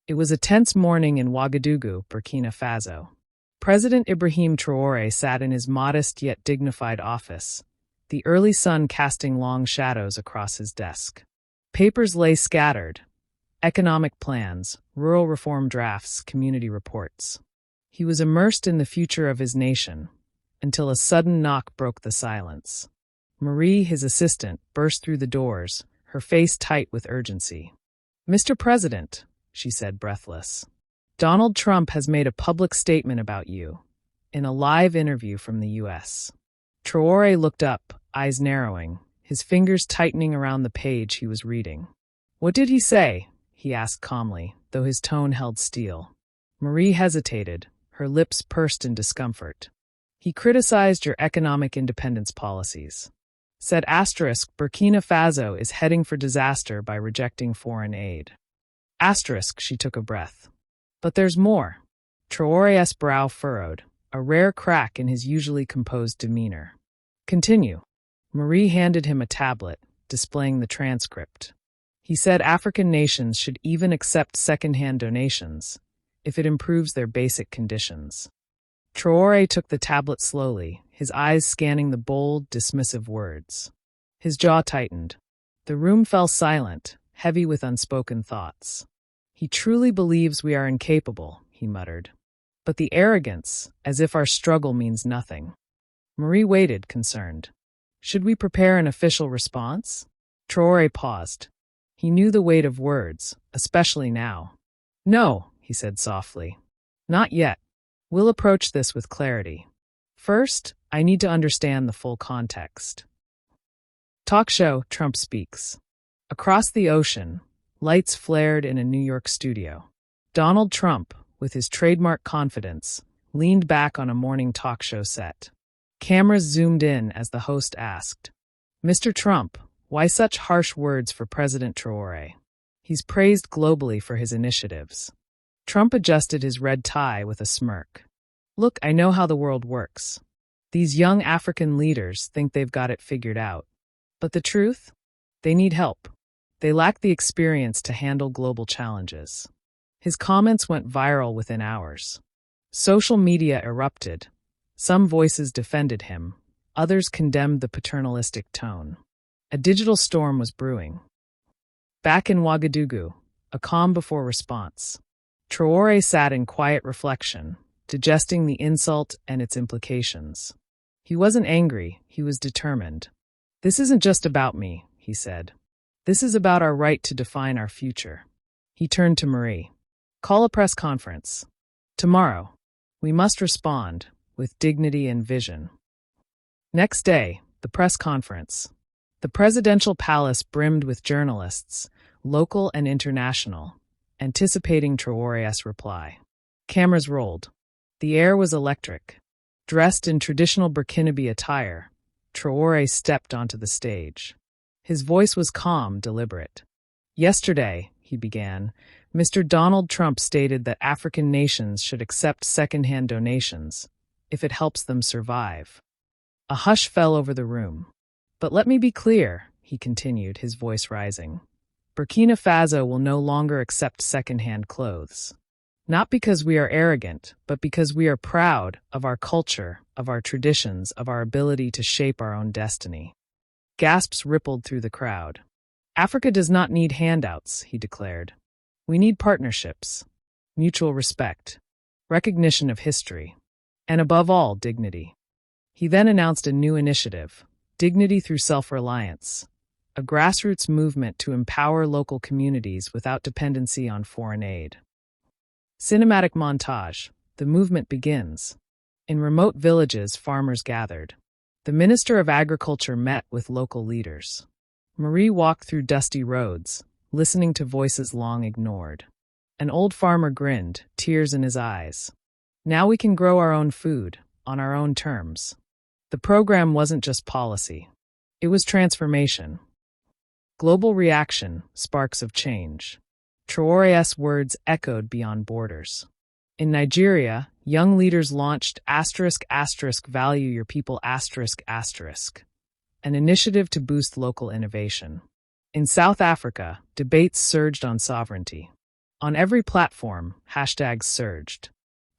It was a tense morning in Ouagadougou, Burkina Faso. President Ibrahim Traoré sat in his modest yet dignified office, the early sun casting long shadows across his desk. Papers lay scattered: economic plans, rural reform drafts, community reports. He was immersed in the future of his nation, until a sudden knock broke the silence. Marie, his assistant, burst through the doors, her face tight with urgency. "Mr. President," she said, breathless, "Donald Trump has made a public statement about you, in a live interview from the U.S." Traore looked up, eyes narrowing, his fingers tightening around the page he was reading. "What did he say?" he asked calmly, though his tone held steel. Marie hesitated, her lips pursed in discomfort. "He criticized your economic independence policies. Said Burkina Faso is heading for disaster by rejecting foreign aid." She took a breath. "But there's more." Traore's brow furrowed, a rare crack in his usually composed demeanor. "Continue." Marie handed him a tablet, displaying the transcript. "He said African nations should even accept second-hand donations, if it improves their basic conditions." Traore took the tablet slowly, his eyes scanning the bold, dismissive words. His jaw tightened. The room fell silent, heavy with unspoken thoughts. "He truly believes we are incapable," he muttered. "But the arrogance, as if our struggle means nothing." Marie waited, concerned. "Should we prepare an official response?" Traore paused. He knew the weight of words, especially now. "No," he said softly. "Not yet. We'll approach this with clarity. First, I need to understand the full context." Talk show, Trump speaks. Across the ocean, lights flared in a New York studio. Donald Trump, with his trademark confidence, leaned back on a morning talk show set. Cameras zoomed in as the host asked, "Mr. Trump, why such harsh words for President Traore? He's praised globally for his initiatives." Trump adjusted his red tie with a smirk. "Look, I know how the world works. These young African leaders think they've got it figured out. But the truth? They need help. They lack the experience to handle global challenges." His comments went viral within hours. Social media erupted. Some voices defended him, others condemned the paternalistic tone. A digital storm was brewing. Back in Ouagadougou, a calm before response. Traore sat in quiet reflection, digesting the insult and its implications. He wasn't angry, he was determined. "This isn't just about me," he said. "This is about our right to define our future." He turned to Marie. "Call a press conference. Tomorrow. We must respond, with dignity and vision." Next day, the press conference. The presidential palace brimmed with journalists, local and international, anticipating Traore's reply. Cameras rolled. The air was electric. Dressed in traditional Burkinabe attire, Traore stepped onto the stage. His voice was calm, deliberate. "Yesterday," he began, "Mr. Donald Trump stated that African nations should accept second-hand donations, if it helps them survive." A hush fell over the room. "But let me be clear," he continued, his voice rising. "Burkina Faso will no longer accept second-hand clothes. Not because we are arrogant, but because we are proud of our culture, of our traditions, of our ability to shape our own destiny." Gasps rippled through the crowd. "Africa does not need handouts," he declared. "We need partnerships, mutual respect, recognition of history, and above all, dignity." He then announced a new initiative, Dignity Through Self-Reliance, a grassroots movement to empower local communities without dependency on foreign aid. Cinematic montage. The movement begins. In remote villages, farmers gathered. The Minister of Agriculture met with local leaders. Marie walked through dusty roads, listening to voices long ignored. An old farmer grinned, tears in his eyes. "Now we can grow our own food, on our own terms." The program wasn't just policy. It was transformation. Global reaction, sparks of change. Traore's words echoed beyond borders. In Nigeria, young leaders launched **Value Your People**, an initiative to boost local innovation. In South Africa, debates surged on sovereignty. On every platform, hashtags surged.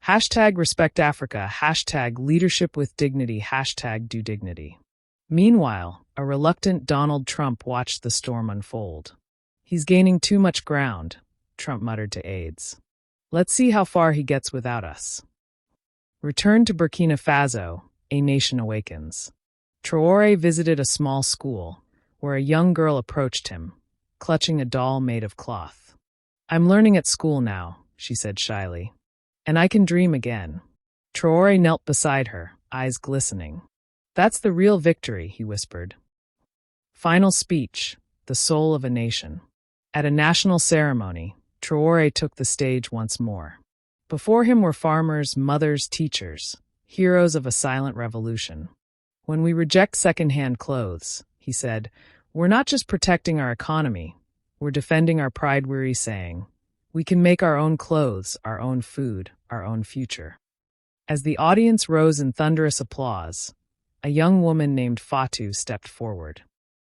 Hashtag respect Africa, hashtag leadership with dignity, hashtag do dignity. Meanwhile, a reluctant Donald Trump watched the storm unfold. He's gaining too much ground, Trump muttered to aides. Let's see how far he gets without us. Return to Burkina Faso, a nation awakens. Traore visited a small school, where a young girl approached him, clutching a doll made of cloth. I'm learning at school now, she said shyly. And I can dream again. Traore knelt beside her, eyes glistening. That's the real victory, he whispered. Final speech, the soul of a nation. At a national ceremony, Traore took the stage once more. Before him were farmers, mothers, teachers, heroes of a silent revolution. When we reject second-hand clothes, he said, we're not just protecting our economy, we're defending our pride-weary saying, we can make our own clothes, our own food, our own future. As the audience rose in thunderous applause, a young woman named Fatu stepped forward.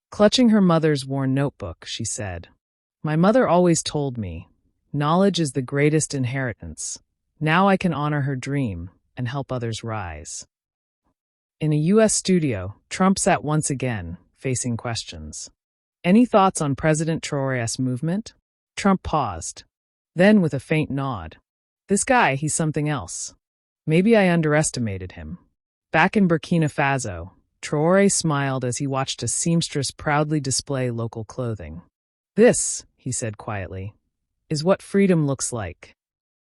Clutching her mother's worn notebook, she said, my mother always told me, knowledge is the greatest inheritance. Now I can honor her dream and help others rise. In a U.S. studio, Trump sat once again, facing questions. Any thoughts on President Traoré's movement? Trump paused. Then, with a faint nod, this guy, he's something else. Maybe I underestimated him. Back in Burkina Faso, Traoré smiled as he watched a seamstress proudly display local clothing. This, he said quietly, is what freedom looks like.